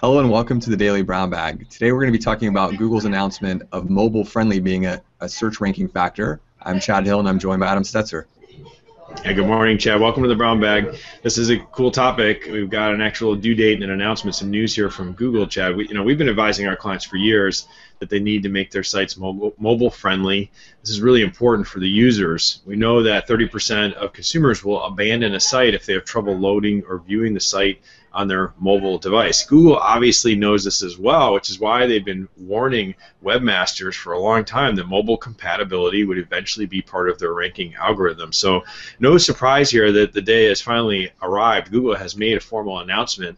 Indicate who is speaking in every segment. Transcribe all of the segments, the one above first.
Speaker 1: Hello and welcome to the Daily Brown Bag. Today we're going to be talking about Google's announcement of mobile-friendly being a search ranking factor. I'm Chad Hill and I'm joined by Adam Stetzer.
Speaker 2: Yeah, good morning, Chad. Welcome to the Brown Bag. This is a cool topic. We've got an actual due date and an announcement, some news here from Google, Chad. We've been advising our clients for years that they need to make their sites mobile friendly. This is really important for the users. We know that 30% of consumers will abandon a site if they have trouble loading or viewing the site on their mobile device. Google obviously knows this as well, which is why they've been warning webmasters for a long time that mobile compatibility would eventually be part of their ranking algorithm. So no surprise here that the day has finally arrived. Google has made a formal announcement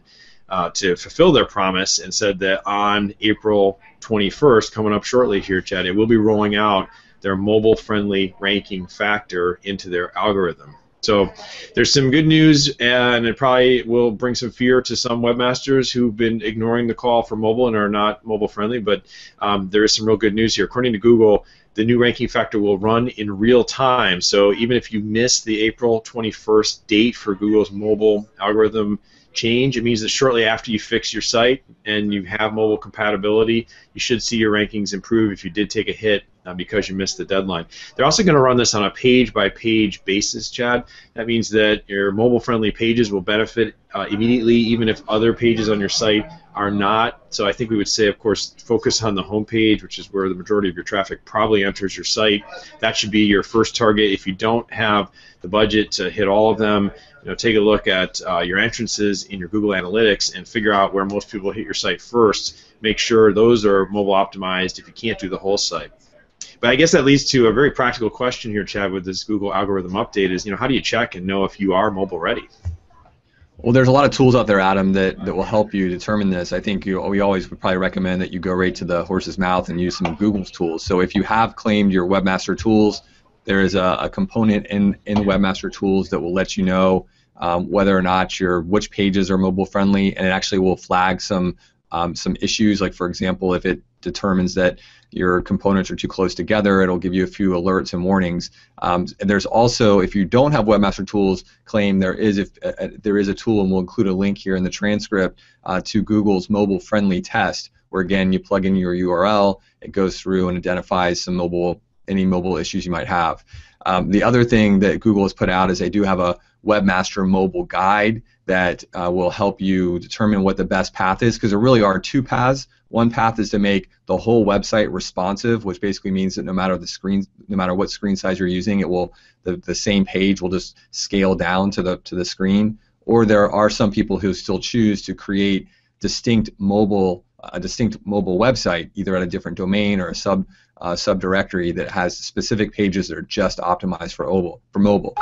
Speaker 2: to fulfill their promise and said that on April 21st, coming up shortly here, Chad, it will be rolling out their mobile-friendly ranking factor into their algorithm. So there's some good news, and it probably will bring some fear to some webmasters who've been ignoring the call for mobile and are not mobile friendly, but there is some real good news here. According to Google, the new ranking factor will run in real time. So even if you miss the April 21st date for Google's mobile algorithm change, it means that shortly after you fix your site and you have mobile compatibility, you should see your rankings improve if you did take a hit because you missed the deadline. They're also going to run this on a page-by-page basis, Chad. That means that your mobile-friendly pages will benefit immediately, even if other pages on your site are not. So I think we would say, of course, focus on the home page, which is where the majority of your traffic probably enters your site. That should be your first target. If you don't have the budget to hit all of them, take a look at your entrances in your Google Analytics and figure out where most people hit your site first. Make sure those are mobile optimized if you can't do the whole site. But I guess that leads to a very practical question here, Chad, with this Google algorithm update is, how do you check and know if you are mobile ready?
Speaker 1: Well, there's a lot of tools out there, Adam, that will help you determine this. I think we always would probably recommend that you go right to the horse's mouth and use some of Google's tools. So if you have claimed your Webmaster tools, there is a component in Webmaster tools that will let you know whether or not which pages are mobile friendly, and it actually will flag some issues. Like, for example, if it determines that your components are too close together, it'll give you a few alerts and warnings. And there's also, if you don't have Webmaster tools claim, there is a tool, and we'll include a link here in the transcript to Google's mobile-friendly test, where again you plug in your URL, it goes through and identifies any mobile issues you might have. The other thing that Google has put out is they do have a Webmaster mobile guide that will help you determine what the best path is, because there really are two paths. One path is to make the whole website responsive, which basically means that no matter what screen size you're using, the same page will just scale down to the screen. Or there are some people who still choose to create a distinct mobile website, either at a different domain or a subdirectory that has specific pages that are just optimized for mobile.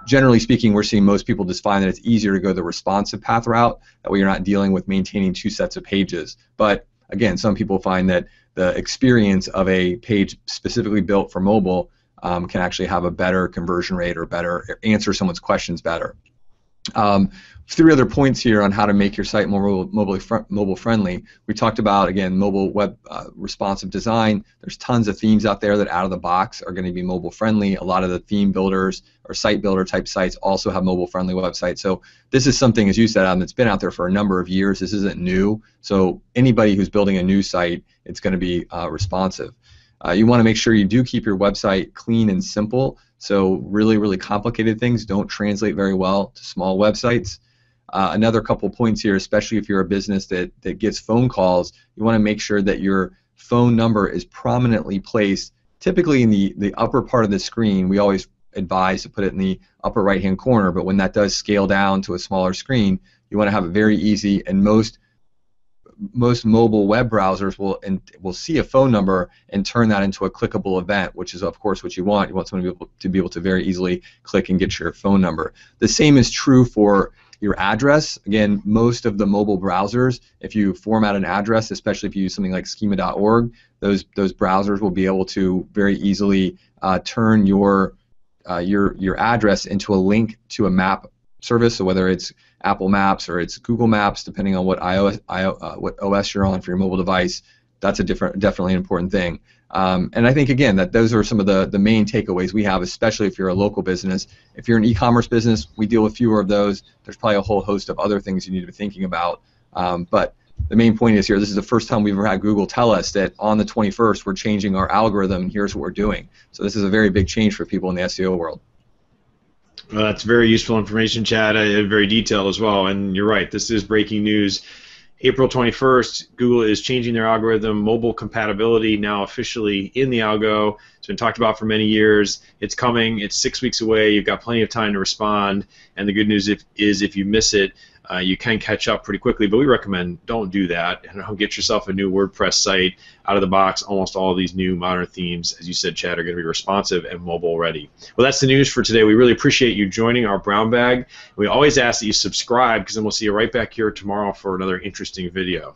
Speaker 1: Generally speaking, we're seeing most people just find that it's easier to go the responsive path route. That way you're not dealing with maintaining two sets of pages. But again, some people find that the experience of a page specifically built for mobile can actually have a better conversion rate or better answer someone's questions better. Three other points here on how to make your site more mobile friendly. We talked about, again, mobile web responsive design. There's tons of themes out there that out of the box are going to be mobile friendly. A lot of the theme builders or site builder type sites also have mobile friendly websites. So this is something, as you said, Adam, that's been out there for a number of years. This isn't new. So anybody who's building a new site, it's going to be responsive. You want to make sure you do keep your website clean and simple. So really, really complicated things don't translate very well to small websites. Another couple points here, especially if you're a business that gets phone calls, you want to make sure that your phone number is prominently placed, typically in the upper part of the screen. We always advise to put it in the upper right-hand corner, but when that does scale down to a smaller screen, you want to have it very easy, and most mobile web browsers will see a phone number and turn that into a clickable event, which is of course what you want. You want someone to be able to very easily click and get your phone number. The same is true for your address. Again, most of the mobile browsers, if you format an address, especially if you use something like schema.org, those browsers will be able to very easily turn your address into a link to a map service. So whether it's Apple Maps or it's Google Maps, depending on what OS you're on for your mobile device, that's definitely an important thing. And I think, again, that those are some of the main takeaways we have, especially if you're a local business. If you're an e-commerce business, we deal with fewer of those. There's probably a whole host of other things you need to be thinking about. But the main point is here, this is the first time we've ever had Google tell us that on the 21st we're changing our algorithm and here's what we're doing. So this is a very big change for people in the SEO world.
Speaker 2: Well, that's very useful information, Chad, very detailed as well. And you're right, this is breaking news. April 21st, Google is changing their algorithm. Mobile compatibility now officially in the algo. It's been talked about for many years. It's coming. It's 6 weeks away. You've got plenty of time to respond. And the good news is if you miss it, you can catch up pretty quickly. But we recommend don't do that. And get yourself a new WordPress site out of the box. Almost all of these new modern themes, as you said, Chad, are going to be responsive and mobile ready. Well, that's the news for today. We really appreciate you joining our Brown Bag. We always ask that you subscribe, because then we'll see you right back here tomorrow for another interesting video.